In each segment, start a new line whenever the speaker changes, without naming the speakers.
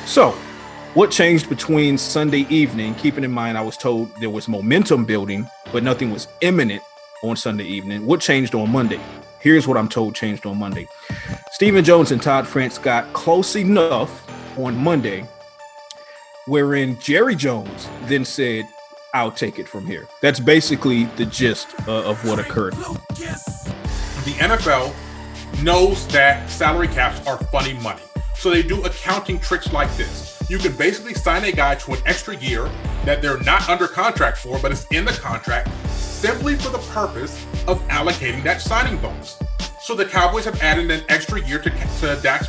So, what changed between Sunday evening? Keeping in mind, I was told there was momentum building, but nothing was imminent on Sunday evening. What changed on Monday? Here's what I'm told changed on Monday. Stephen Jones and Todd France got close enough on Monday, wherein Jerry Jones then said, I'll take it from here. That's basically the gist of what occurred.
The NFL knows that salary caps are funny money. So they do accounting tricks like this. You can basically sign a guy to an extra year that they're not under contract for, but it's in the contract simply for the purpose of allocating that signing bonus. So the Cowboys have added an extra year to Dak's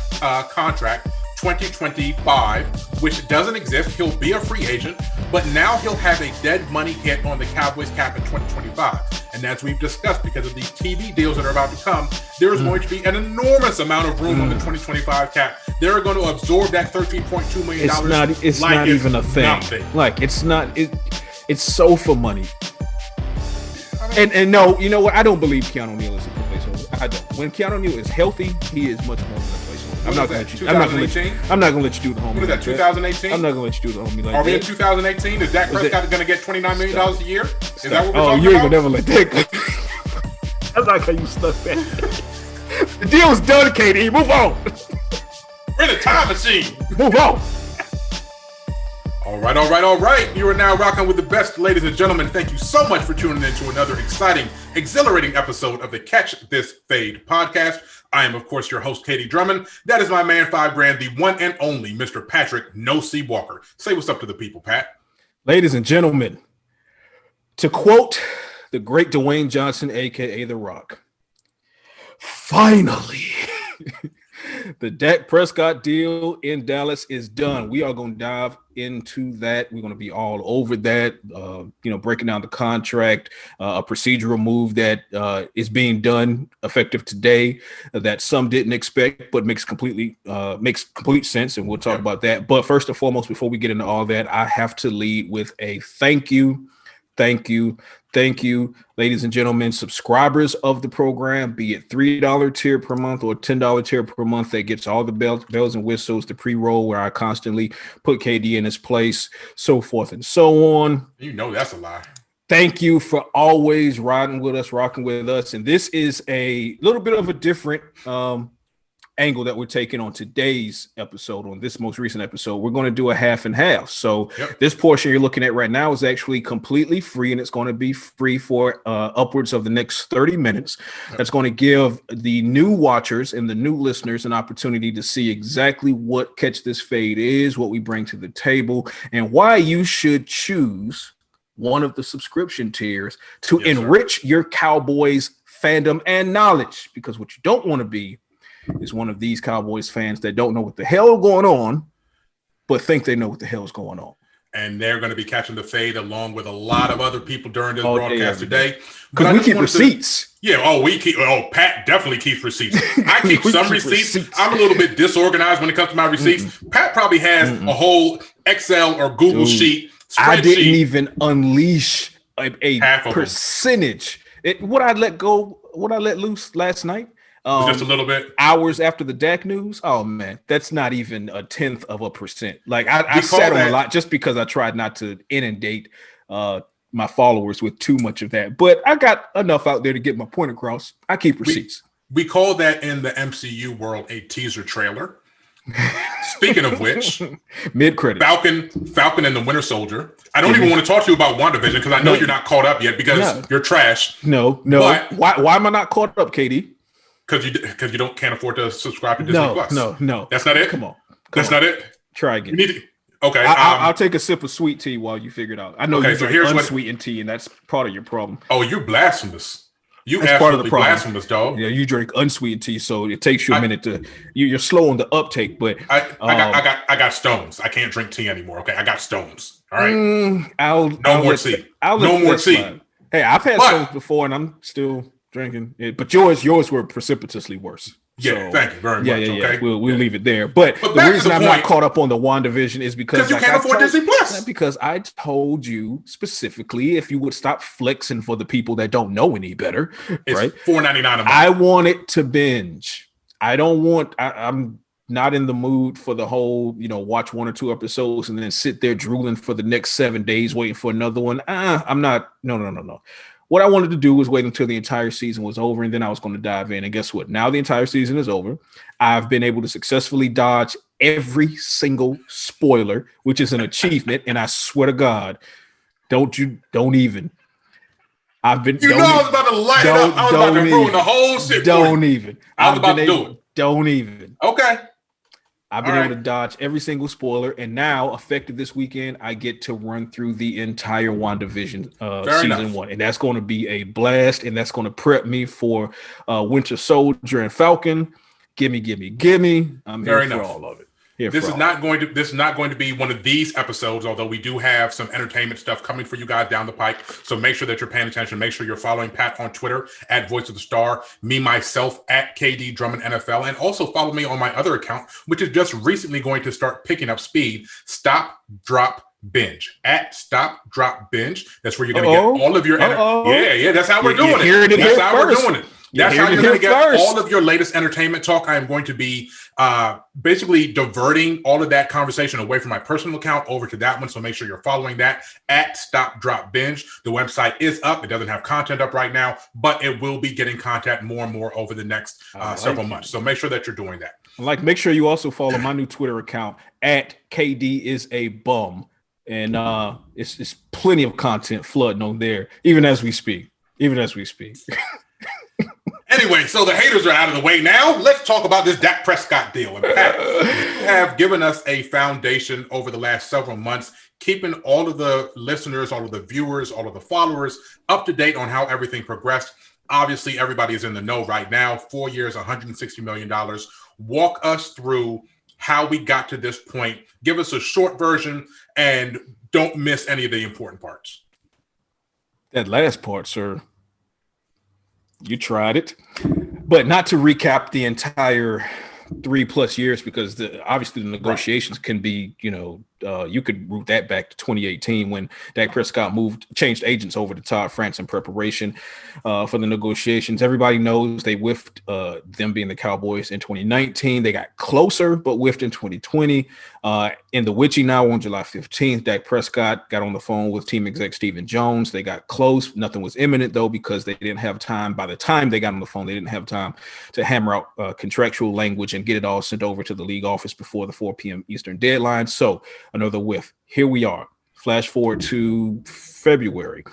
contract, 2025, which doesn't exist. He'll be a free agent, but now he'll have a dead money hit on the Cowboys cap in 2025. And as we've discussed, because of these TV deals that are about to come, there's going to be an enormous amount of room on the 2025 cap. They're going to absorb that $13.2 million.
It's not even a thing. Nothing. Like, it's not. It's sofa money. I mean, and no, you know what? I don't believe Keanu Neal is a placeholder. I don't. When Keanu Neal is healthy, he is much more than a placeholder. I'm not going to let you do the homie.
What is that, 2018?
I'm not going to let you do the homie like that.
Are we in 2018? Is Dak Prescott going to get $29 million a year? Is that what we're talking about?
You ain't going to never let that go. I like how you stuck that. The deal's done, K.D. Move on.
We're in a time machine.
Move on.
All right. You are now rocking with the best, ladies and gentlemen. Thank you so much for tuning in to another exciting, exhilarating episode of the Catch This Fade podcast. I am, of course, your host, K.D. Drummond. That is my man, $5 grand, the one and only Mr. Patrik No C Walker. Say what's up to the people, Pat.
Ladies and gentlemen, to quote the great Dwayne Johnson, a.k.a. The Rock, finally, the Dak Prescott deal in Dallas is done. We are going to dive into that. We're going to be all over that, breaking down the contract, a procedural move that is being done effective today that some didn't expect, but makes complete sense. And we'll talk about that. But first and foremost, before we get into all that, I have to lead with a thank you. Thank you, ladies and gentlemen, subscribers of the program, be it $3 tier per month or $10 tier per month. That gets all the bells and whistles, the pre-roll where I constantly put KD in his place, so forth and so on.
You know that's a lie.
Thank you for always riding with us, rocking with us. And this is a little bit of a different angle that we're taking on today's episode. On this most recent episode, we're going to do a half and half. So This portion you're looking at right now is actually completely free, and it's going to be free for upwards of the next 30 minutes. That's going to give the new watchers and the new listeners an opportunity to see exactly what Catch This Fade is, what we bring to the table, and why you should choose one of the subscription tiers to enrich your Cowboys fandom and knowledge. Because what you don't want to be is one of these Cowboys fans that don't know what the hell is going on, but think they know what the hell is going on.
And they're going to be catching the fade along with a lot of other people during this broadcast today.
Because we keep receipts.
Pat definitely keeps receipts. I keep some receipts. I'm a little bit disorganized when it comes to my receipts. Pat probably has a whole Excel or Google sheet.
I didn't even unleash a percentage. What I let loose last night.
Just a little bit.
Hours after the Dak news. Oh man, that's not even 0.1%. Like I sat on a lot just because I tried not to inundate my followers with too much of that. But I got enough out there to get my point across. I keep receipts.
We call that in the MCU world a teaser trailer. Speaking of which,
mid-credit
Falcon and the Winter Soldier. I don't even want to talk to you about WandaVision because I know you're not caught up yet because you're trash.
No. But why am I not caught up, KD?
Because you can't afford to subscribe to Disney Plus.
No.
That's not it?
Come on.
Not it?
Try again.
Okay.
I'll take a sip of sweet tea while you figure it out. I know you drink unsweetened tea, and that's part of your problem.
Oh, you're blasphemous. That's absolutely blasphemous, dog.
Yeah, you drink unsweetened tea, so it takes you a minute to. You're slow on the uptake, but
I got stones. I can't drink tea anymore. Okay, I got stones. All right.
No more tea. No more tea. Hey, I've had stones before, and I'm still drinking it, but yours were precipitously worse.
Yeah, thank you very much. Okay?
We'll leave it there. But the reason I'm not caught up on the WandaVision is because
you can't afford Disney Plus.
Because I told you specifically if you would stop flexing for the people that don't know any better.
It's
right?
$4.99 a month.
I want it to binge. I don't want. I'm not in the mood for the whole, watch 1 or 2 episodes and then sit there drooling for the next 7 days waiting for another one. I'm not. No. What I wanted to do was wait until the entire season was over, and then I was going to dive in. And guess what? Now the entire season is over. I've been able to successfully dodge every single spoiler, which is an achievement. And I swear to God, don't even. I've been.
I was about to light it up. I was about to ruin the whole shit.
Don't even.
I was about to do it.
Don't even.
Okay.
I've been able to dodge every single spoiler, and now, effective this weekend, I get to run through the entire WandaVision season 1, and that's going to be a blast, and that's going to prep me for Winter Soldier and Falcon. Gimme! I'm here for all of it.
This is not going to be one of these episodes, although we do have some entertainment stuff coming for you guys down the pike. So make sure that you're paying attention. Make sure you're following Pat on Twitter at Voice of the Star, me myself at KD Drummond NFL, and also follow me on my other account, which is just recently going to start picking up speed. Stop, Drop, Binge at Stop, Drop, Binge. That's where you're going to get all of your. Yeah. That's how we're doing it. That's how we're doing it. That's how you're going to get all of your latest entertainment talk. I am going to be basically diverting all of that conversation away from my personal account over to that one. So make sure you're following that at Stop, Drop, Binge. The website is up. It doesn't have content up right now, but it will be getting content more and more over the next several months. So make sure that you're doing that.
Make sure you also follow my new Twitter account at KD is a bum. And it's plenty of content flooding on there, even as we speak.
Anyway, so the haters are out of the way now. Let's talk about this Dak Prescott deal. And Pat, you have given us a foundation over the last several months, keeping all of the listeners, all of the viewers, all of the followers up to date on how everything progressed. Obviously, everybody is in the know right now. 4 years, $160 million. Walk us through how we got to this point. Give us a short version and don't miss any of the important parts.
That last part, sir. You tried it, but not to recap the entire 3+ years, because obviously the negotiations can be, you could root that back to 2018 when Dak Prescott changed agents over to Todd France in preparation for the negotiations. Everybody knows they whiffed, them being the Cowboys in 2019. They got closer, but whiffed in 2020. In the witching hour on July 15th, Dak Prescott got on the phone with team exec Stephen Jones. They got close. Nothing was imminent, though, because they didn't have time. By the time they got on the phone, they didn't have time to hammer out contractual language and get it all sent over to the league office before the 4 p.m. Eastern deadline. So another whiff. Here we are. Flash forward to February.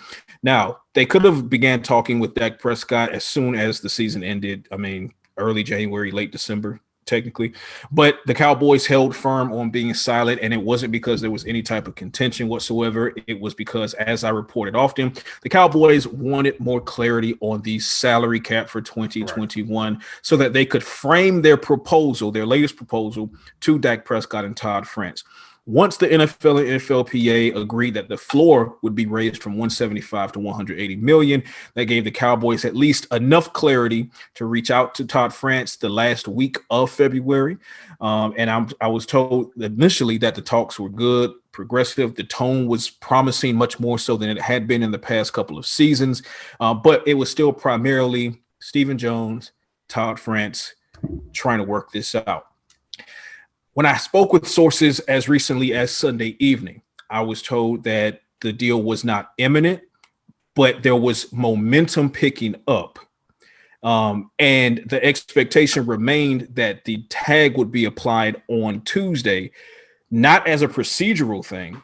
Now, they could have began talking with Dak Prescott as soon as the season ended. I mean, early January, late December, technically. But the Cowboys held firm on being silent, and it wasn't because there was any type of contention whatsoever. It was because, as I reported often, the Cowboys wanted more clarity on the salary cap for 2021 so that they could frame their proposal, their latest proposal, to Dak Prescott and Todd France. Once the NFL and NFLPA agreed that the floor would be raised from 175 to 180 million, that gave the Cowboys at least enough clarity to reach out to Todd France the last week of February. And I was told initially that the talks were good, progressive. The tone was promising, much more so than it had been in the past couple of seasons. But it was still primarily Stephen Jones, Todd France trying to work this out. When I spoke with sources as recently as Sunday evening, I was told that the deal was not imminent, but there was momentum picking up. And the expectation remained that the tag would be applied on Tuesday, not as a procedural thing,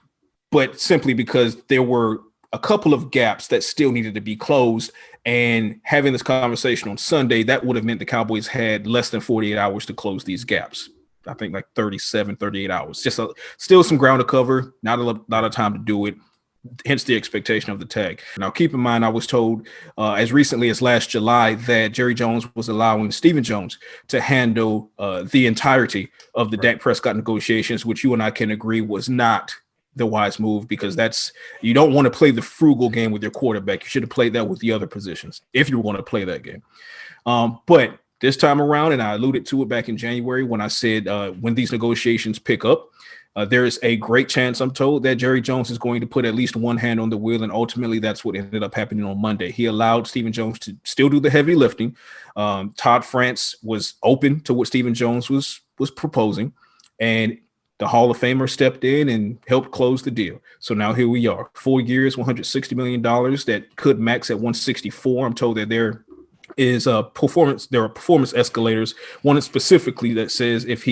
but simply because there were a couple of gaps that still needed to be closed. And having this conversation on Sunday, that would have meant the Cowboys had less than 48 hours to close these gaps. I think like 38 hours, still some ground to cover, not a lot of time to do it, hence the expectation of the tag. Now, keep in mind, I was told as recently as last July that Jerry Jones was allowing Stephen Jones to handle the entirety of the Dak Prescott negotiations, which you and I can agree was not the wise move, because you don't want to play the frugal game with your quarterback. You should have played that with the other positions if you were going to play that game. But this time around, and I alluded to it back in January when I said when these negotiations pick up, There is a great chance, I'm told, that Jerry Jones is going to put at least one hand on the wheel, and ultimately that's what ended up happening on Monday. He allowed Stephen Jones to still do the heavy lifting. Todd France was open to what Stephen Jones was proposing, and the Hall of Famer stepped in and helped close the deal. So now here we are, 4 years, $160 million that could max at 164. I'm told that there are performance escalators, one specifically that says if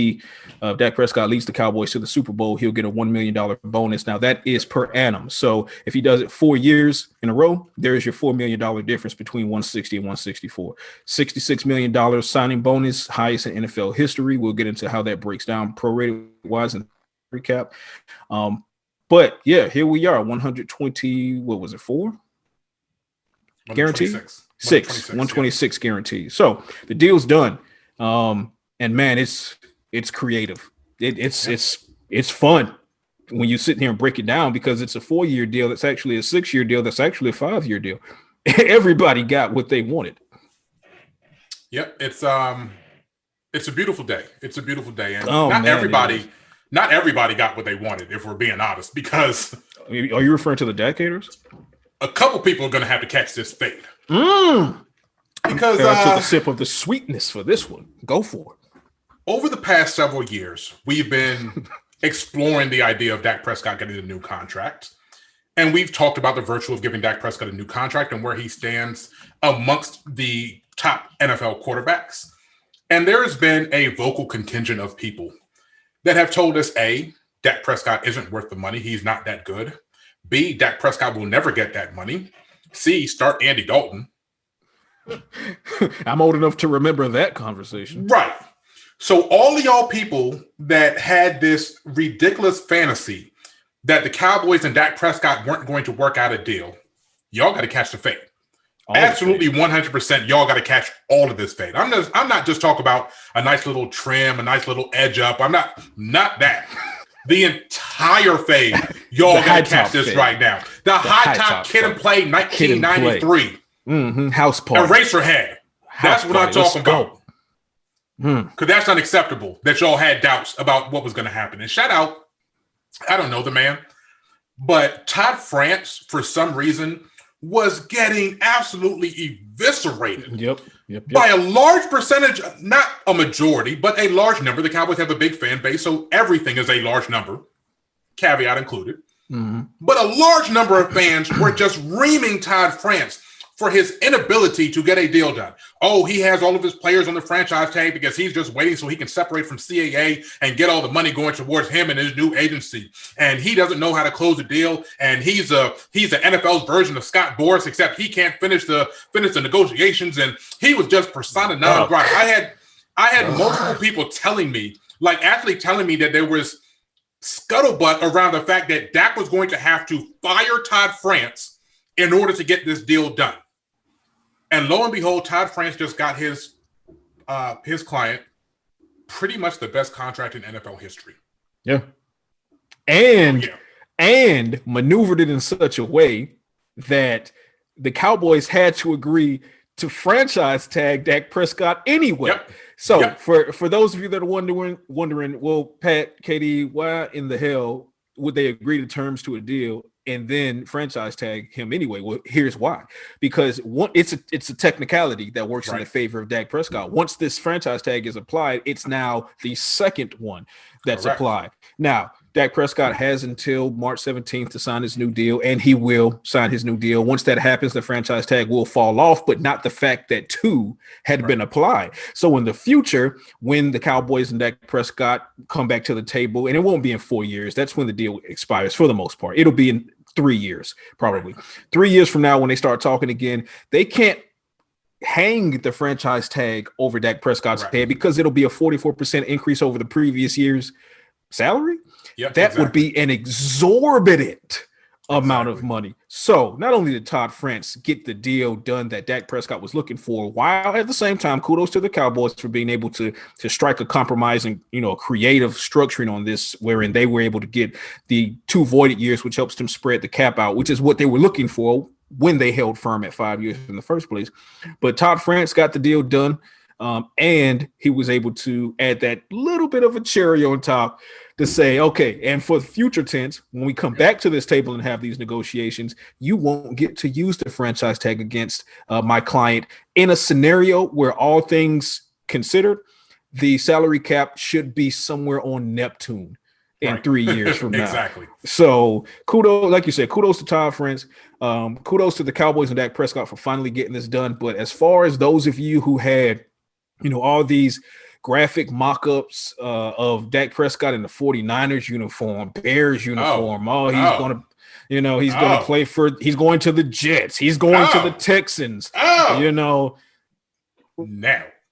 Dak Prescott leads the Cowboys to the Super Bowl, he'll get a $1 million bonus. Now that is per annum. So if he does it 4 years in a row, there's your $4 million difference between 160 and 164. $66 million signing bonus, highest in NFL history. We'll get into how that breaks down prorated wise and recap. But yeah, here we are, 120, what was it, 4? Guaranteed? 126 guaranteed. So the deal's done. And man, it's creative. It's fun when you sit here and break it down, because it's a 4-year deal. That's actually a 6-year deal. That's actually a 5-year deal. Everybody got what they wanted.
Yep. It's a beautiful day. It's a beautiful day. And not everybody got what they wanted, if we're being honest, because
are you referring to the Dak haters?
A couple people are going to have to catch this fade.
Because I took a sip of the sweetness for this one. Go for it.
Over the past several years, we've been exploring the idea of Dak Prescott getting a new contract. And we've talked about the virtue of giving Dak Prescott a new contract and where he stands amongst the top NFL quarterbacks. And there has been a vocal contingent of people that have told us, A, Dak Prescott isn't worth the money. He's not that good. B, Dak Prescott will never get that money. C, start Andy Dalton.
I'm old enough to remember that conversation.
Right. So all of y'all people that had this ridiculous fantasy that the Cowboys and Dak Prescott weren't going to work out a deal, y'all got to catch the fade. Absolutely 100%. Y'all got to catch all of this fade. I'm not just talking about a nice little trim, a nice little edge up. I'm not that. The entire fade. Y'all got to catch this fade right now. The high top kid and play 1993.
House party.
Eraserhead. That's what I'm talking about. Because that's unacceptable that y'all had doubts about what was going to happen. And shout out, I don't know the man, but Todd France, for some reason, was getting absolutely eviscerated.
Yep.
By a large percentage, not a majority, but a large number. The Cowboys have a big fan base, so everything is a large number, caveat included. But a large number of fans were just reaming Todd France for his inability to get a deal done. Oh, he has all of his players on the franchise tag because he's just waiting so he can separate from CAA and get all the money going towards him and his new agency. And he doesn't know how to close a deal. And he's the NFL's version of Scott Boras, except he can't finish the negotiations. And he was just persona non grata. I had multiple people telling me that there was scuttlebutt around the fact that Dak was going to have to fire Todd France in order to get this deal done. And lo and behold, Todd France just got his client pretty much the best contract in NFL history.
Yeah. And maneuvered it in such a way that the Cowboys had to agree to franchise tag Dak Prescott anyway.
Yep.
So for those of you that are wondering, well, Pat, K.D, why in the hell would they agree to terms to a deal and then franchise tag him anyway? Well, here's why. Because it's a technicality that works in the favor of Dak Prescott. Once this franchise tag is applied, it's now the second one that's applied. Now, Dak Prescott has until March 17th to sign his new deal, and he will sign his new deal. Once that happens, the franchise tag will fall off, but not the fact that two had been applied. So in the future, when the Cowboys and Dak Prescott come back to the table, and it won't be in 4 years, that's when the deal expires for the most part. It'll be in 3 years, probably. 3 years from now, when they start talking again, they can't hang the franchise tag over Dak Prescott's head because it'll be a 44% increase over the previous year's salary. That would be an exorbitant amount of money. So not only did Todd France get the deal done that Dak Prescott was looking for, while at the same time, kudos to the Cowboys for being able to strike a compromising, creative structuring on this, wherein they were able to get the 2 voided years, which helps them spread the cap out, which is what they were looking for when they held firm at 5 years in the first place. But Todd France got the deal done, and he was able to add that little bit of a cherry on top to say, okay, and for future tense, when we come back to this table and have these negotiations, you won't get to use the franchise tag against my client in a scenario where all things considered, the salary cap should be somewhere on Neptune in 3 years from now.
Exactly.
So kudos, like you said, kudos to Todd France. Kudos to the Cowboys and Dak Prescott for finally getting this done. But as far as those of you who had, all these graphic mock-ups of Dak Prescott in the 49ers uniform, Bears uniform, he's going to play he's going to the Jets, he's going to the Texans.
Now.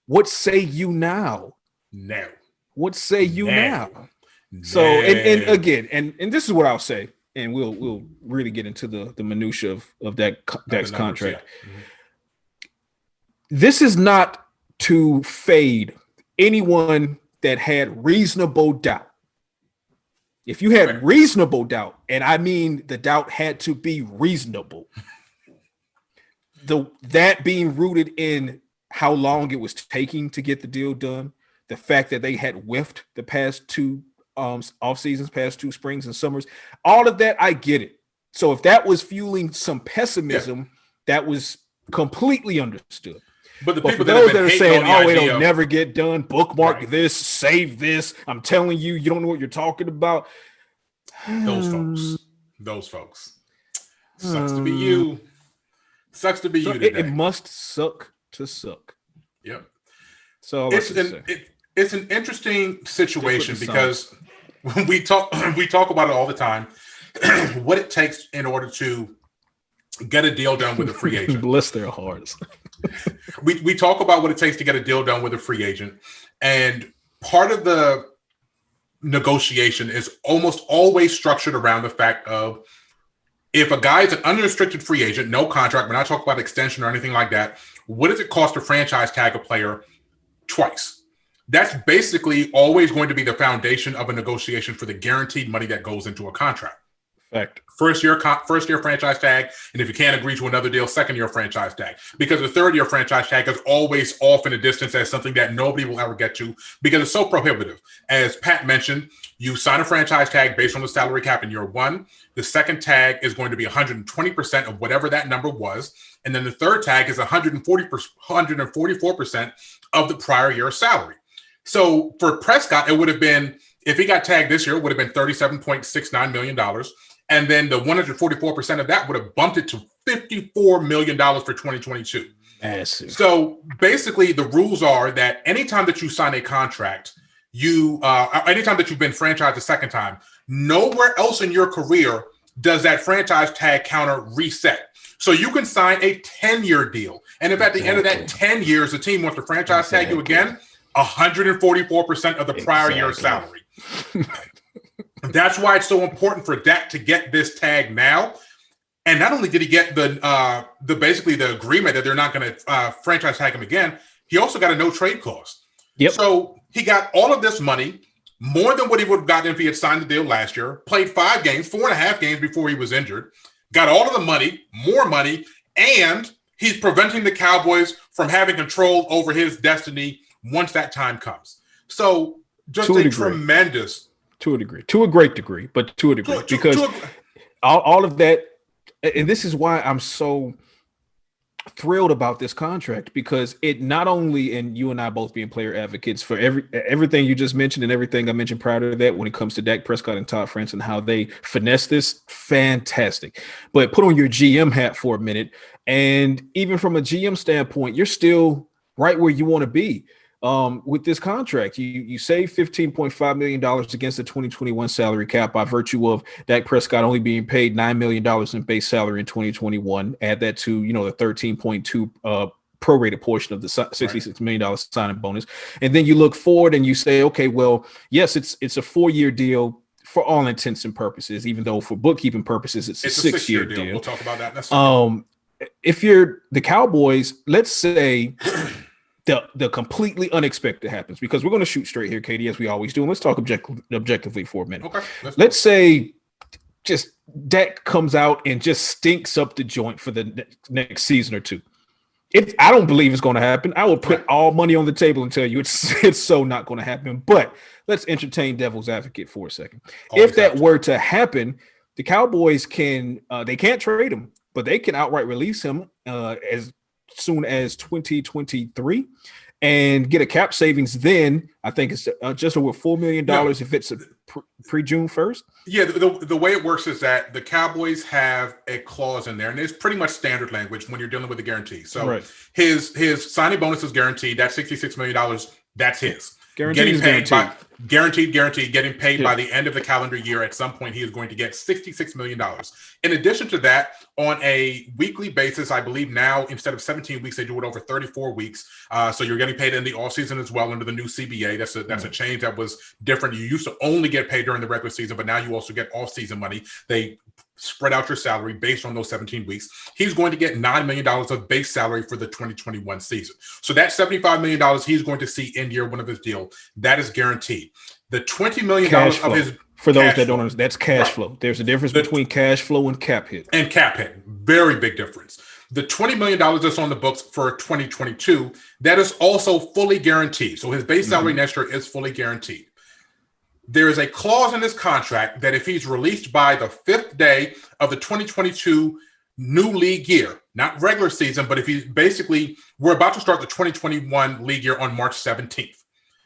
What say you now?
No.
What say you now? So and again, and this is what I'll say, and we'll really get into the minutia of Dak's contract.
Yeah. Mm-hmm.
This is not to fade anyone that had reasonable doubt. If you had reasonable doubt, and I mean the doubt had to be reasonable, that being rooted in how long it was taking to get the deal done, the fact that they had whiffed the past two off seasons, past 2 springs and summers, all of that, I get it. So if that was fueling some pessimism, that was completely understood.
But the
But
people
for those that are saying,
idea
it'll never get done, bookmark
Right.
this, save this, I'm telling you, you don't know what you're talking about.
those folks. Sucks to be you. Sucks to be
So
you today.
it must suck to suck.
Yep.
So
It's an interesting situation
They put the
because when we talk about it all the time, what it takes in order to get a deal done with a free agent.
Bless their hearts.
We talk about what it takes to get a deal done with a free agent, and part of the negotiation is almost always structured around the fact of if a guy is an unrestricted free agent, no contract, we're not talking about extension or anything like that, what does it cost to franchise tag a player twice? That's basically always going to be the foundation of a negotiation for the guaranteed money that goes into a contract.
Fact.
First year franchise tag, and if you can't agree to another deal, 2nd year franchise tag. Because the 3rd year franchise tag is always off in the distance as something that nobody will ever get to because it's so prohibitive. As Pat mentioned, you sign a franchise tag based on the salary cap in year 1. The second tag is going to be 120% of whatever that number was, and then the third tag is 144% of the prior year's salary. So for Prescott, it would have been, if he got tagged this year, it would have been $37.69 million. And then the 144% of that would have bumped it to $54 million for 2022.
Massive.
So basically, the rules are that anytime that you sign a contract, anytime that you've been franchised a second time, nowhere else in your career does that franchise tag counter reset. So you can sign a 10-year deal. And if at the end of that 10 years, the team wants to franchise tag you again, 144% of the prior year's salary. That's why it's so important for Dak to get this tag now. And not only did he get the basically the agreement that they're not going to franchise tag him again, he also got a no trade clause.
Yep.
So he got all of this money, more than what he would have gotten if he had signed the deal last year, played 4.5 games before he was injured, got all of the money, more money, and he's preventing the Cowboys from having control over his destiny once that time comes. So just tremendous.
To a degree, to a great degree, but to a degree, because all of that, and this is why I'm so thrilled about this contract, because it not only, and you and I both being player advocates for everything you just mentioned and everything I mentioned prior to that when it comes to Dak Prescott and Todd France and how they finesse this, fantastic. But put on your GM hat for a minute, and even from a GM standpoint, you're still right where you want to be. With this contract, you save $15.5 million against the 2021 salary cap by virtue of Dak Prescott only being paid $9 million in base salary in 2021. Add that to, the 13.2 prorated portion of the $66 million signing bonus. And then you look forward and you say, okay, well, yes, it's a 4-year deal for all intents and purposes, even though for bookkeeping purposes, it's a 6-year deal.
We'll talk about that next time.
If you're the Cowboys, let's say the completely unexpected happens, because we're going to shoot straight here, KD, as we always do. And let's talk objectively for a minute.
Okay.
Let's say just Dak comes out and just stinks up the joint for the next season or two. I don't believe it's going to happen. I will put all money on the table and tell you it's so not going to happen. But let's entertain devil's advocate for a second. If that were to happen, the Cowboys they can't trade him, but they can outright release him as soon as 2023 and get a cap savings. Then I think it's just over $4 million if it's a pre-June 1st.
Yeah, the way it works is that the Cowboys have a clause in there, and it's pretty much standard language when you're dealing with a guarantee. So his signing bonus is guaranteed. That $66 million, that's his. Getting paid by the end of the calendar year. At some point, he is going to get $66 million. In addition to that, on a weekly basis, I believe now instead of 17 weeks, they do it over 34 weeks. So you're getting paid in the off season as well under the new CBA. That's a change that was different. You used to only get paid during the regular season, but now you also get off season money. They spread out your salary based on those 17 weeks. He's going to get $9 million of base salary for the 2021 season. So that $75 million he's going to see in year one of his deal, that is guaranteed. The $20 million of his
for those that don't understand, that's cash flow. There's a difference between cash flow and cap hit.
And cap hit, very big difference. The $20 million that's on the books for 2022, that is also fully guaranteed. So his base salary next year is fully guaranteed. There is a clause in his contract that if he's released by the 5th day of the 2022 new league year, not regular season, but if he's we're about to start the 2021 league year on March 17th.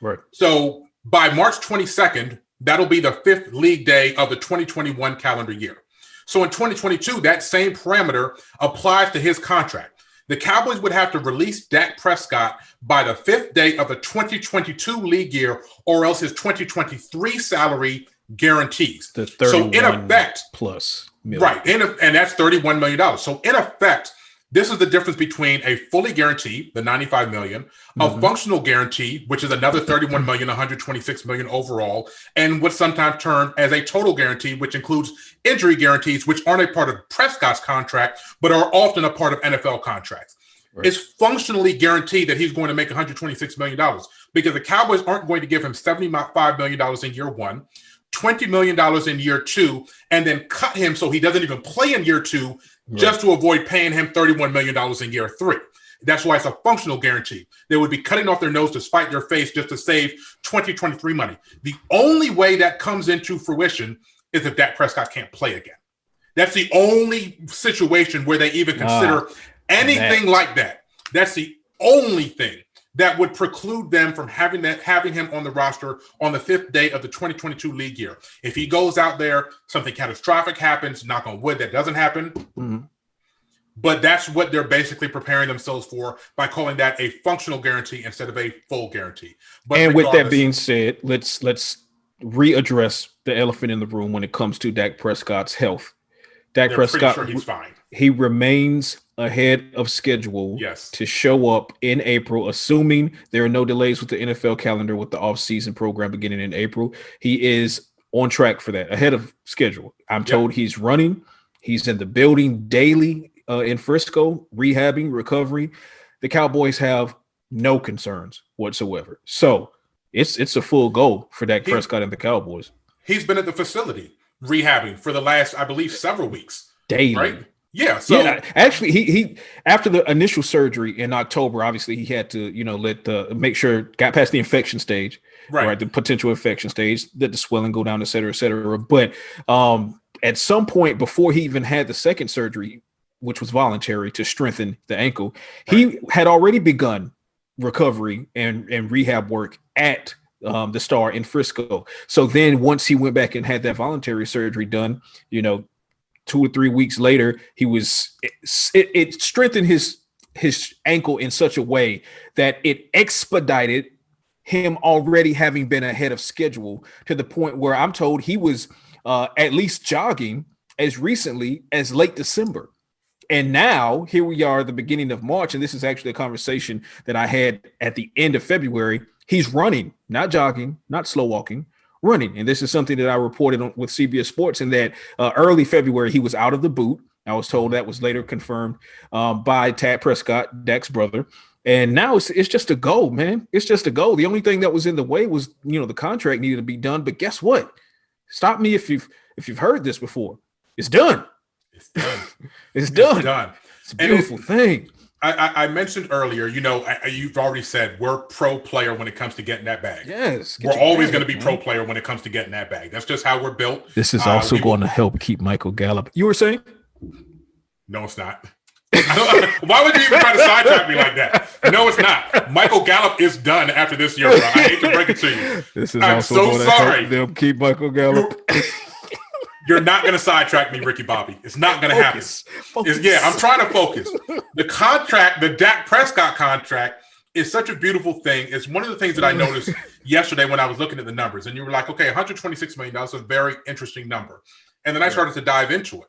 Right.
So by March 22nd, that'll be the 5th league day of the 2021 calendar year. So in 2022, that same parameter applies to his contract. The Cowboys would have to release Dak Prescott by the 5th day of the 2022 league year, or else his 2023 salary guarantees.
The 31
so in effect,
plus million.
Right, and that's $31 million. So in effect, this is the difference between a fully guaranteed, the $95 million, a functional guarantee, which is another $31 million, $126 million overall, and what's sometimes termed as a total guarantee, which includes injury guarantees, which aren't a part of Prescott's contract, but are often a part of NFL contracts. Right. It's functionally guaranteed that he's going to make $126 million because the Cowboys aren't going to give him $75 million in year one, $20 million in year two, and then cut him so he doesn't even play in year two, just to avoid paying him $31 million in year three. That's why it's a functional guarantee. They would be cutting off their nose to spite their face just to save 2023 money. The only way that comes into fruition is if Dak Prescott can't play again. That's the only situation where they even consider anything like that. That's the only thing that would preclude them from having him on the roster on the 5th day of the 2022 league year. If he goes out there, something catastrophic happens, knock on wood, that doesn't happen. But that's what they're basically preparing themselves for by calling that a functional guarantee instead of a full guarantee. But
and with that being said, let's readdress the elephant in the room when it comes to Dak Prescott's health. Dak Prescott,
pretty sure he's fine.
He remains ahead of schedule to show up in April, assuming there are no delays with the NFL calendar with the offseason program beginning in April. He is on track for that, ahead of schedule. I'm told he's running. He's in the building daily in Frisco, rehabbing, recovery. The Cowboys have no concerns whatsoever. So it's a full go for Dak Prescott and the Cowboys.
He's been at the facility rehabbing for the last, I believe, several weeks.
Daily.
Right? Yeah. So
actually, he after the initial surgery in October, obviously he had to, make sure got past the infection stage, right? The potential infection stage, let the swelling go down, et cetera, et cetera. But at some point before he even had the second surgery, which was voluntary to strengthen the ankle, he had already begun recovery and rehab work at the Star in Frisco. So then once he went back and had that voluntary surgery done, 2 or 3 weeks later, it strengthened his ankle in such a way that it expedited him already having been ahead of schedule to the point where I'm told he was at least jogging as recently as late December. And now here we are at the beginning of March, and this is actually a conversation that I had at the end of February. He's running, not jogging, not slow walking, running. And this is something that I reported on with CBS Sports, in that early February, he was out of the boot. I was told that was later confirmed by Dak Prescott, Dak's brother. And now it's just a go, man. It's just a go. The only thing that was in the way was, the contract needed to be done. But guess what? Stop me if you've heard this before. It's done.
It's done.
It's done.
It's done.
It's a beautiful thing.
I mentioned earlier, you've already said we're pro player when it comes to getting that bag.
Yes.
We're always going to be pro player when it comes to getting that bag. That's just how we're built.
This is also going to help keep Michael Gallup. You were saying?
No, it's not. Why would you even try to sidetrack me like that? No, it's not. Michael Gallup is done after this year, bro. I hate to break it to you.
This is I'm also so going sorry. To help them keep Michael Gallup.
You're not going to sidetrack me, Ricky Bobby. It's not going to happen. Yeah, I'm trying to focus. The contract, the Dak Prescott contract, is such a beautiful thing. It's one of the things that I noticed yesterday when I was looking at the numbers. And you were like, okay, $126 million is a very interesting number. And then I started to dive into it.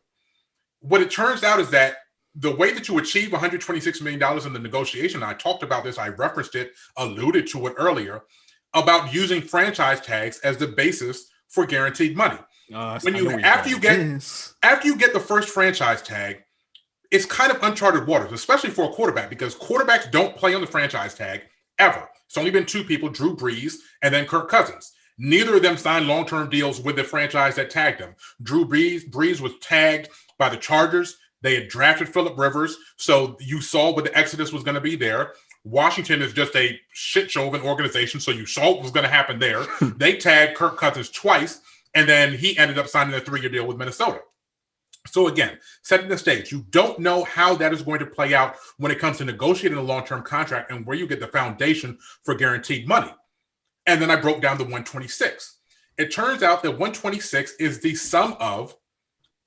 What it turns out is that the way that you achieve $126 million in the negotiation, I talked about this, I referenced it, alluded to it earlier, about using franchise tags as the basis for guaranteed money. After you get the first franchise tag, it's kind of uncharted waters, especially for a quarterback, because quarterbacks don't play on the franchise tag ever. It's only been two people, Drew Brees and then Kirk Cousins. Neither of them signed long-term deals with the franchise that tagged them. Drew Brees was tagged by the Chargers. They had drafted Phillip Rivers, so you saw what the exodus was going to be there. Washington is just a shit show of an organization, so you saw what was going to happen there. They tagged Kirk Cousins twice, and then he ended up signing a 3-year deal with Minnesota. So again, setting the stage, you don't know how that is going to play out when it comes to negotiating a long-term contract and where you get the foundation for guaranteed money. And then I broke down the 126. It turns out that 126 is the sum of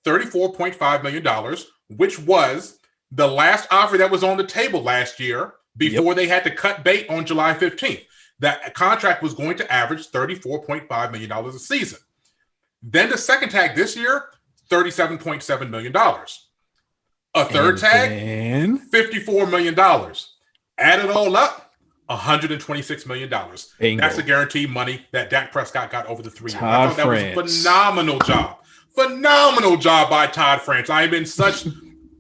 $34.5 million, which was the last offer that was on the table last year before they had to cut bait on July 15th. That contract was going to average $34.5 million a season. Then the second tag this year, $37.7 million. A third tag, $54 million. Add it all up, $126 million. Bingo. That's the guaranteed money that Dak Prescott got over the 3 years. I thought that was a phenomenal job. Phenomenal job by Todd France. I'm in such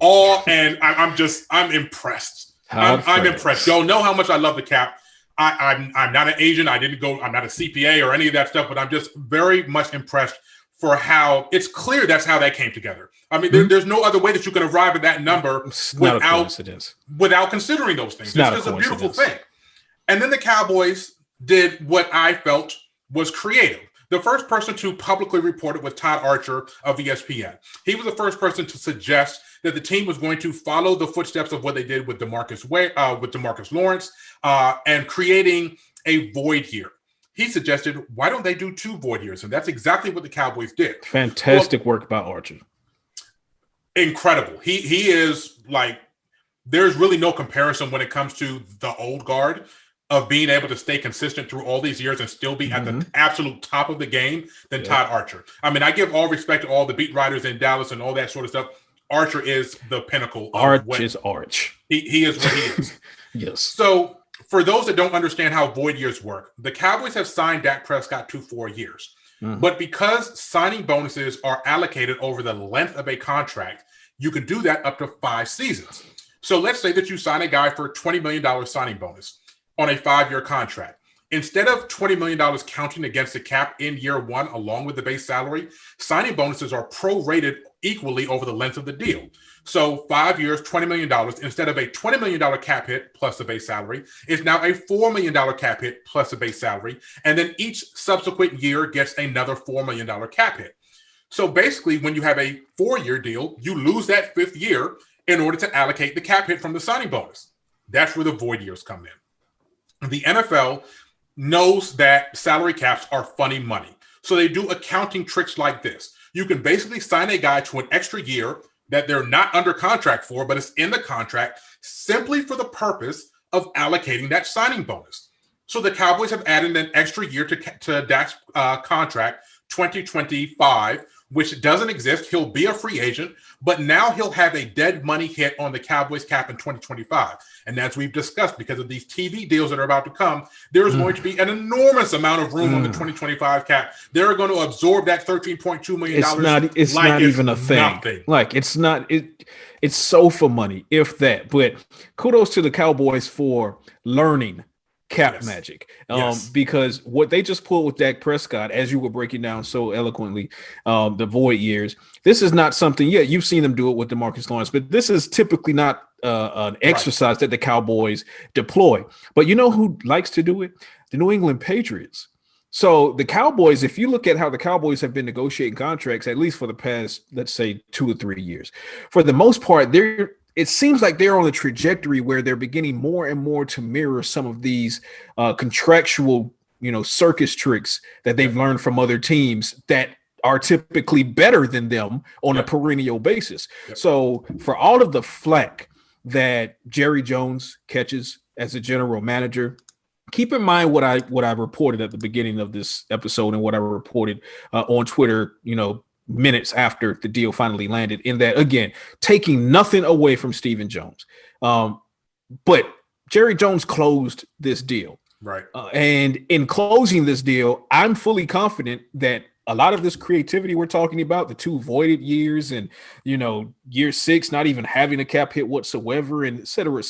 awe, and I'm impressed. I'm impressed. Y'all know how much I love the cap. I'm not an agent. I'm not a CPA or any of that stuff, but I'm just very much impressed for how it's clear that's how that came together. I mean, there's no other way that you can arrive at that number without considering those things. It's just a beautiful thing. And then the Cowboys did what I felt was creative. The first person to publicly report it was Todd Archer of ESPN. He was the first person to suggest that the team was going to follow the footsteps of what they did with DeMarcus Lawrence and creating a void year. He suggested, why don't they do 2 void years? And that's exactly what the Cowboys did.
Fantastic work by Archer.
Incredible. He is like, there's really no comparison when it comes to the old guard of being able to stay consistent through all these years and still be at the absolute top of the game than Todd Archer. I mean, I give all respect to all the beat writers in Dallas and all that sort of stuff. Archer is the pinnacle.
Arch is Arch.
He is what he is.
Yes.
So for those that don't understand how void years work, the Cowboys have signed Dak Prescott to 4 years. But because signing bonuses are allocated over the length of a contract, you can do that up to 5 seasons. So let's say that you sign a guy for a $20 million signing bonus on a 5-year contract. Instead of $20 million counting against the cap in year 1, along with the base salary, signing bonuses are prorated equally over the length of the deal. So 5 years, $20 million, instead of a $20 million cap hit plus the base salary, is now a $4 million cap hit plus the base salary. And then each subsequent year gets another $4 million cap hit. So basically, when you have a 4-year deal, you lose that 5th year in order to allocate the cap hit from the signing bonus. That's where the void years come in. The NFL knows that salary caps are funny money. So they do accounting tricks like this. You can basically sign a guy to an extra year that they're not under contract for, but it's in the contract simply for the purpose of allocating that signing bonus. So the Cowboys have added an extra year to Dak's contract, 2025, which doesn't exist. He'll be a free agent, but now he'll have a dead money hit on the Cowboys cap in 2025. And as we've discussed, because of these TV deals that are about to come, there's going to be an enormous amount of room on the 2025 cap. They're going to absorb that $13.2 million.
It's not even a thing.
Nothing.
Like, it's not, it's sofa money, if that. But kudos to the Cowboys for learning cap magic. Because what they just pulled with Dak Prescott, as you were breaking down so eloquently, the void years, this is not something, you've seen them do it with DeMarcus Lawrence, but this is typically not an exercise that the Cowboys deploy. But you know who likes to do it? The New England Patriots. So the Cowboys, if you look at how the Cowboys have been negotiating contracts, at least for the past, let's say 2 or 3 years, for the most part, it seems like they're on a trajectory where they're beginning more and more to mirror some of these contractual, circus tricks that they've learned from other teams that are typically better than them on a perennial basis. So for all of the flack that Jerry Jones catches as a general manager, keep in mind what I reported at the beginning of this episode and what I reported on Twitter, minutes after the deal finally landed, in that, again, taking nothing away from Stephen Jones. But Jerry Jones closed this deal.
Right.
And in closing this deal, I'm fully confident that a lot of this creativity we're talking about, the 2 voided years and, year 6, not even having a cap hit whatsoever, and et cetera,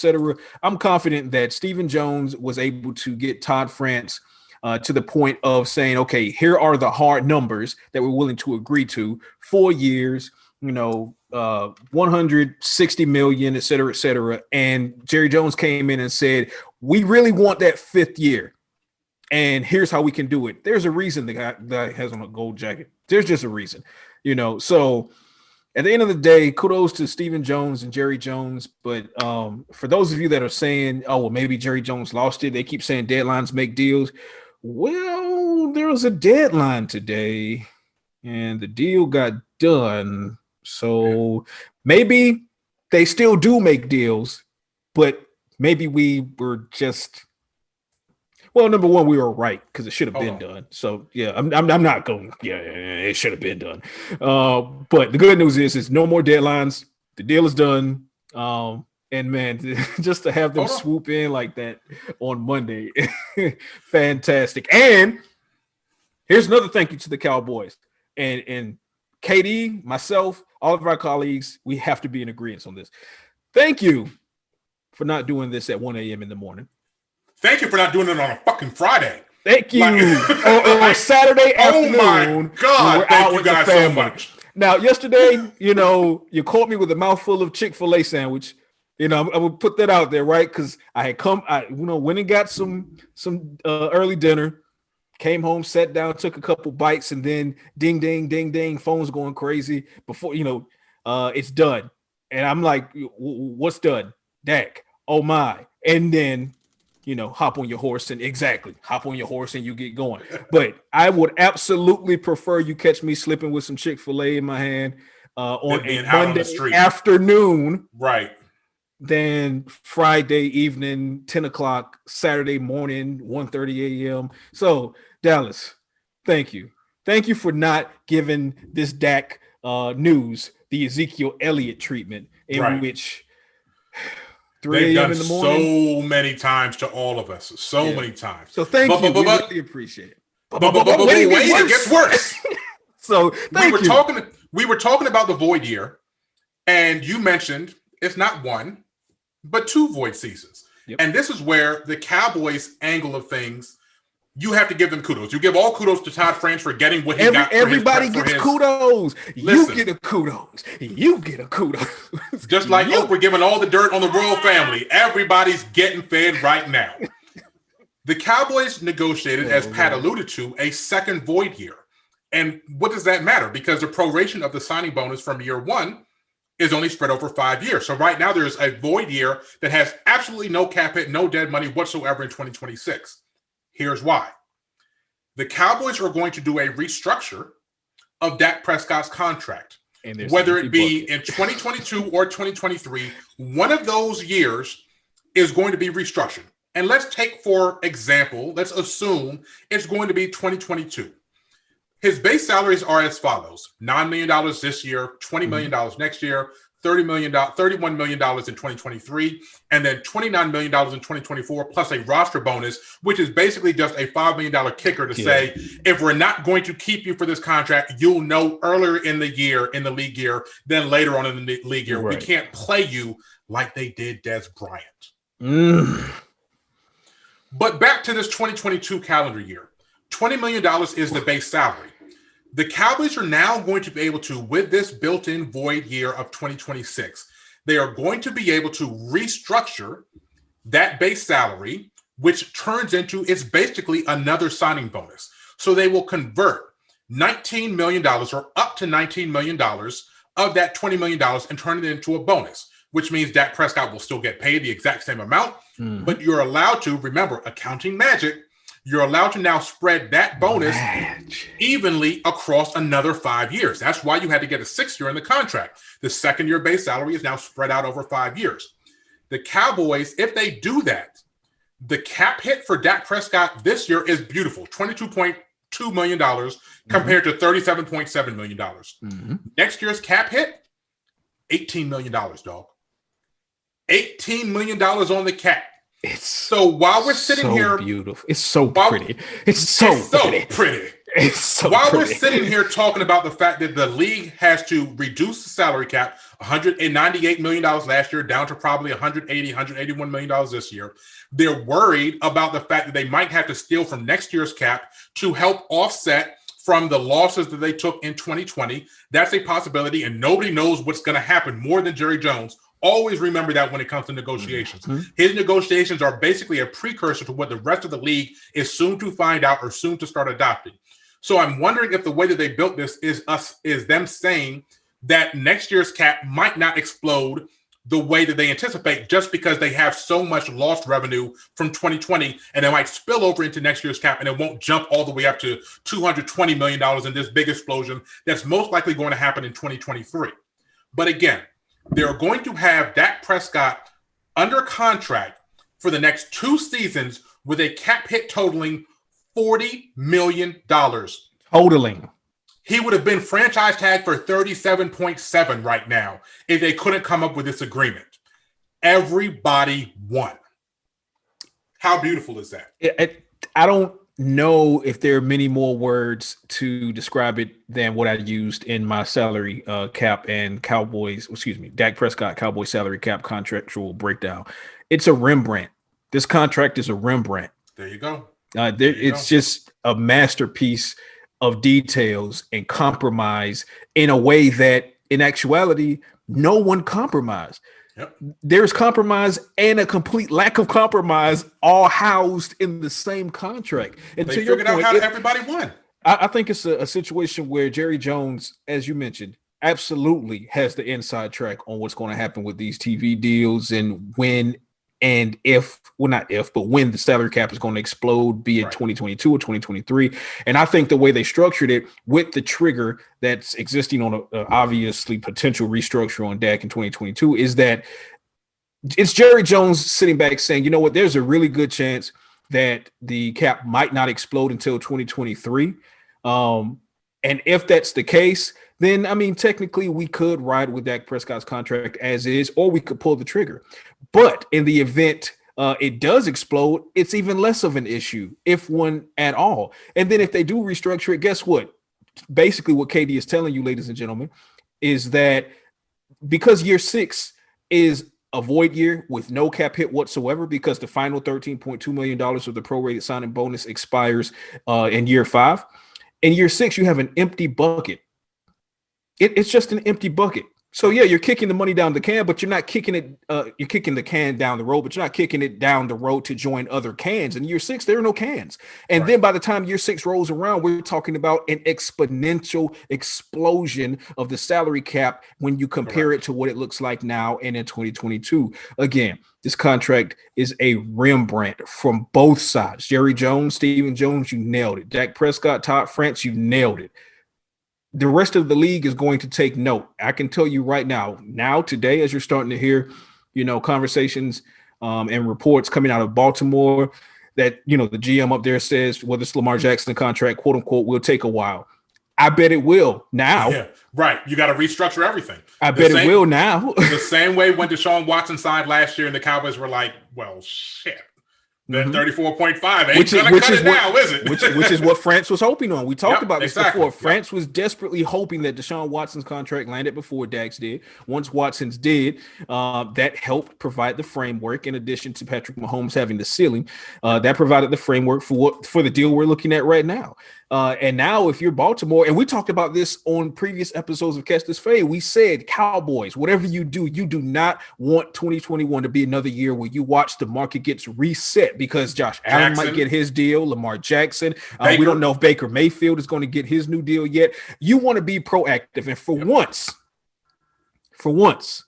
I'm confident that Stephen Jones was able to get Todd France to the point of saying, okay, here are the hard numbers that we're willing to agree to. 4 years, 160 million, et cetera. And Jerry Jones came in and said, we really want that 5th year. And here's how we can do it. There's a reason the guy has on a gold jacket. There's just a reason, So at the end of the day, kudos to Stephen Jones and Jerry Jones. But for those of you that are saying, oh, well, maybe Jerry Jones lost it, they keep saying deadlines make deals. Well, there was a deadline today, and the deal got done. So maybe they still do make deals, but maybe we were just... Well, number one, we were right because it should have been done. So yeah, I'm not going. Yeah, it should have been done. But the good news is no more deadlines. The deal is done. And man, just to have them swoop in like that on Monday, fantastic. And here's another thank you to the Cowboys and KD, myself, all of our colleagues. We have to be in agreement on this. Thank you for not doing this at 1 a.m. in the morning.
Thank you for not doing it on a fucking Friday.
Thank you. Or Saturday afternoon.
Oh my God. Thank you guys so much.
Now, yesterday, you caught me with a mouthful of Chick-fil-A sandwich. I would put that out there, right? Because I had went and got some early dinner, came home, sat down, took a couple bites, and then ding, ding, ding, ding, phone's going crazy before, it's done. And I'm like, what's done? Dak. Oh my. And then, hop on your horse and you get going. But I would absolutely prefer you catch me slipping with some Chick-fil-A in my hand on a Monday afternoon.
Right.
Then Friday evening, 10 o'clock, Saturday morning, 1:30 a.m. So Dallas, thank you. Thank you for not giving this Dak news the Ezekiel Elliott treatment in which 3 a.m. in the morning.
So many times to all of us. Many times.
So thank you. We really appreciate it.
But wait, it gets worse.
So
we were talking about the void year, and you mentioned it's not 1, but 2 void seasons. Yep. And this is where the Cowboys angle of things, you have to give them kudos. You give all kudos to Todd France for getting what he got.
Everybody gets kudos. You get a kudos. You get a kudos.
Just like Oprah giving all the dirt on the royal family. Everybody's getting fed right now. The Cowboys negotiated, as Pat alluded to, a 2nd void year. And what does that matter? Because the proration of the signing bonus from year 1 is only spread over 5 years. So right now there's a void year that has absolutely no cap hit, no dead money whatsoever in 2026. Here's why. The Cowboys are going to do a restructure of Dak Prescott's contract. Whether it be in 2022 or 2023, one of those years is going to be restructured. And let's take, for example, let's assume it's going to be 2022. His base salaries are as follows: $9 million this year, $20 million next year, $31 million in 2023, and then $29 million in 2024, plus a roster bonus, which is basically just a $5 million kicker to say, if we're not going to keep you for this contract, you'll know earlier in the year, in the league year, than later on in the league year. Right. We can't play you like they did Des Bryant. But back to this 2022 calendar year, $20 million is the base salary. The Cowboys are now going to be able to, with this built-in void year of 2026, they are going to be able to restructure that base salary, which turns into, it's basically another signing bonus. So they will convert $19 million or up to $19 million of that $20 million and turn it into a bonus, which means Dak Prescott will still get paid the exact same amount, but you're allowed to, remember, accounting magic, you're allowed to now spread that bonus evenly across another 5 years. That's why you had to get a 6 year in the contract. The second year base salary is now spread out over 5 years. The Cowboys, if they do that, the cap hit for Dak Prescott this year is beautiful, $22.2 million compared to $37.7 million. Next year's cap hit, $18 million, dog. $18 million on the cap.
It's
so while we're sitting
so
here,
beautiful. It's so pretty. It's so pretty. It's so
while
pretty.
We're sitting here talking about the fact that the league has to reduce the salary cap, $198 million last year down to probably $181 million this year. They're worried about the fact that they might have to steal from next year's cap to help offset from the losses that they took in 2020. That's a possibility, and nobody knows what's going to happen more than Jerry Jones. Always remember that when it comes to negotiations. His negotiations are basically a precursor to what the rest of the league is soon to find out or soon to start adopting. So I'm wondering if the way that they built this is them saying that next year's cap might not explode the way that they anticipate, just because they have so much lost revenue from 2020, and it might spill over into next year's cap, and it won't jump all the way up to $220 million in this big explosion that's most likely going to happen in 2023. But again, they're going to have Dak Prescott under contract for the next 2 seasons with a cap hit totaling $40 million.
Totaling.
He would have been franchise tagged for 37.7 right now if they couldn't come up with this agreement. Everybody won. How beautiful is that?
I don't know if there are many more words to describe it than what I used in my salary cap and Dak Prescott Cowboys salary cap contractual breakdown. It's a Rembrandt. This contract is a Rembrandt.
There you go.
It's just a masterpiece of details and compromise in a way that in actuality, no one compromised.
Yep.
There's compromise and a complete lack of compromise all housed in the same contract. And
they
to your
figured
point,
out how everybody won.
I think it's a situation where Jerry Jones, as you mentioned, absolutely has the inside track on what's going to happen with these TV deals and when and if, well, not if, but when the salary cap is going to explode, be it 2022 or 2023. And I think the way they structured it with the trigger that's existing on a obviously potential restructure on Dak in 2022 is that it's Jerry Jones sitting back saying, you know what, there's a really good chance that the cap might not explode until 2023. And if that's the case, then, I mean, technically we could ride with Dak Prescott's contract as is, or we could pull the trigger. But in the event it does explode, it's even less of an issue, if one at all. And then if they do restructure it, guess what? Basically what KD is telling you, ladies and gentlemen, is that because year 6 is a void year with no cap hit whatsoever, because the final $13.2 million of the prorated signing bonus expires in year 5. In year 6, you have an empty bucket. It's just an empty bucket. So yeah, you're kicking the money down the can, but you're not kicking it. You're kicking the can down the road, but you're not kicking it down the road to join other cans. In year 6, there are no cans. And then by the time year 6 rolls around, we're talking about an exponential explosion of the salary cap when you compare it to what it looks like now and in 2022. Again, this contract is a Rembrandt from both sides. Jerry Jones, Stephen Jones, you nailed it. Dak Prescott, Todd France, you nailed it. The rest of the league is going to take note. I can tell you right now, today, as you're starting to hear, conversations and reports coming out of Baltimore that, the GM up there says, whether it's Lamar Jackson contract, quote unquote, will take a while. I bet it will now.
Yeah, right. You got to restructure everything.
I bet it will now.
The same way when Deshaun Watson signed last year and the Cowboys were like, well, shit, That 34.5 ain't gonna cut it now, is it?
Which is what France was hoping on. We talked about this before.
Yep.
France was desperately hoping that Deshaun Watson's contract landed before Dak's did. Once Watson's did, that helped provide the framework. In addition to Patrick Mahomes having the ceiling, that provided the framework for the deal we're looking at right now. And now, if you're Baltimore, and we talked about this on previous episodes of Catch This Fade, we said, Cowboys, whatever you do not want 2021 to be another year where you watch the market gets reset because Josh Allen might get his deal, Lamar Jackson. We don't know if Baker Mayfield is going to get his new deal yet. You want to be proactive, and for once.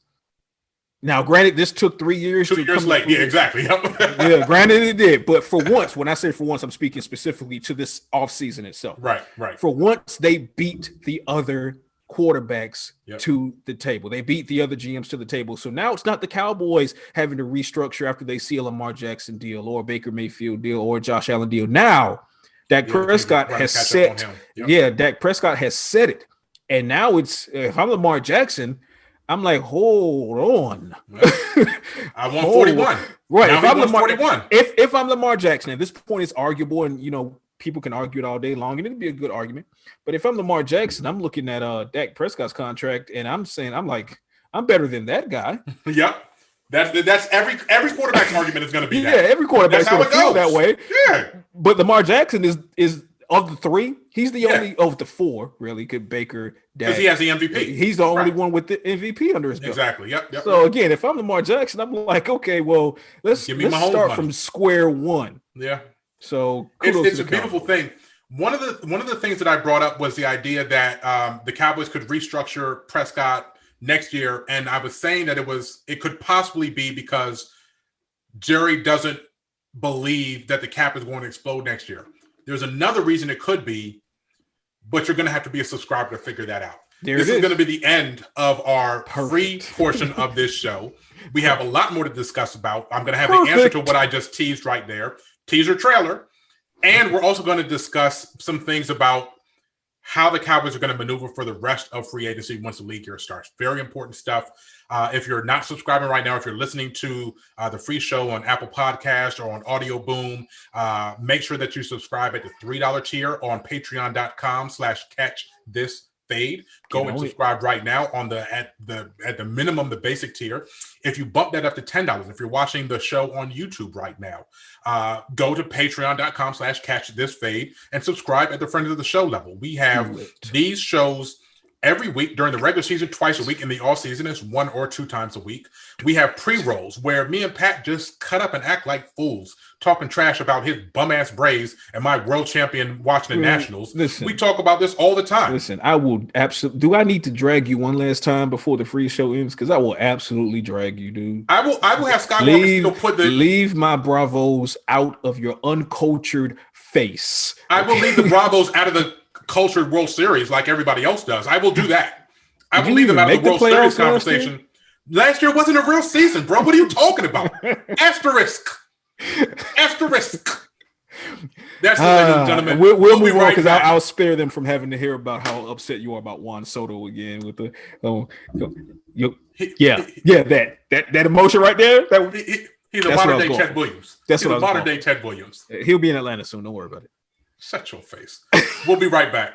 Now, granted, this took 3 years.
2 years late. Yeah, exactly.
Yeah, granted it did. But for once, when I say for once, I'm speaking specifically to this offseason itself.
Right.
For once, they beat the other quarterbacks to the table. They beat the other GMs to the table. So now it's not the Cowboys having to restructure after they see a Lamar Jackson deal or Baker Mayfield deal or Josh Allen deal. Now, Dak Prescott has set. Dak Prescott has said it. And now it's, if I'm Lamar Jackson, I'm like, hold on.
I want 41.
Right.
Now
if I'm Lamar Jackson, at this point it's arguable, and people can argue it all day long, and it'd be a good argument. But if I'm Lamar Jackson, I'm looking at Dak Prescott's contract, and I'm saying, I'm better than that guy.
Yep. That's every quarterback's argument is going to be that.
Yeah, every quarterback's going to feel that way.
Yeah.
But Lamar Jackson is of the three, he's the only of the four, really. Could Baker,
because he has the MVP.
He's the only one with the MVP under his belt.
Exactly. Yep.
So again, if I'm Lamar Jackson, I'm like, okay, well, let's start from square one.
Yeah.
So
it's a beautiful thing. One of the things that I brought up was the idea that the Cowboys could restructure Prescott next year, and I was saying that it could possibly be because Jerry doesn't believe that the cap is going to explode next year. There's another reason it could be, but you're going to have to be a subscriber to figure that out. This is going to be the end of our free portion of this show. We have a lot more to discuss about. I'm going to have the answer to what I just teased right there. Teaser trailer. And we're also going to discuss some things about how the Cowboys are going to maneuver for the rest of free agency once the league year starts. Very important stuff. If you're not subscribing right now, if you're listening to the free show on Apple Podcast or on Audio Boom, make sure that you subscribe at the $3 tier on patreon.com/catchthisfade. Go and subscribe right now on at the minimum, the basic tier. If you bump that up to $10, if you're watching the show on YouTube right now, go to patreon.com/catchthisfade and subscribe at the friend of the show level. We have these shows every week during the regular season, twice a week. In the off season, it's 1 or 2 times a week. We have pre-rolls where me and Pat just cut up and act like fools, talking trash about his bum-ass Braves and my world champion Washington Nationals.
Listen,
we talk about this all the time.
Listen, I will absolutely. Do I need to drag you one last time before the free show ends? Because I will absolutely drag you, dude.
I will have Scott
leave my Bravos out of your uncultured face.
I will leave the Bravos out of the cultured World Series like everybody else does. I will do that. I will leave them out of the World Series conversation. Last year wasn't a real season, bro. What are you talking about? Asterisk. That's it, ladies and gentlemen.
We'll move on because I'll spare them from having to hear about how upset you are about Juan Soto again with the that emotion right there.
He's a modern day Ted Williams.
That's what I was
modern day Ted Williams.
He'll be in Atlanta soon. Don't worry about it.
Shut your face. We'll be right back.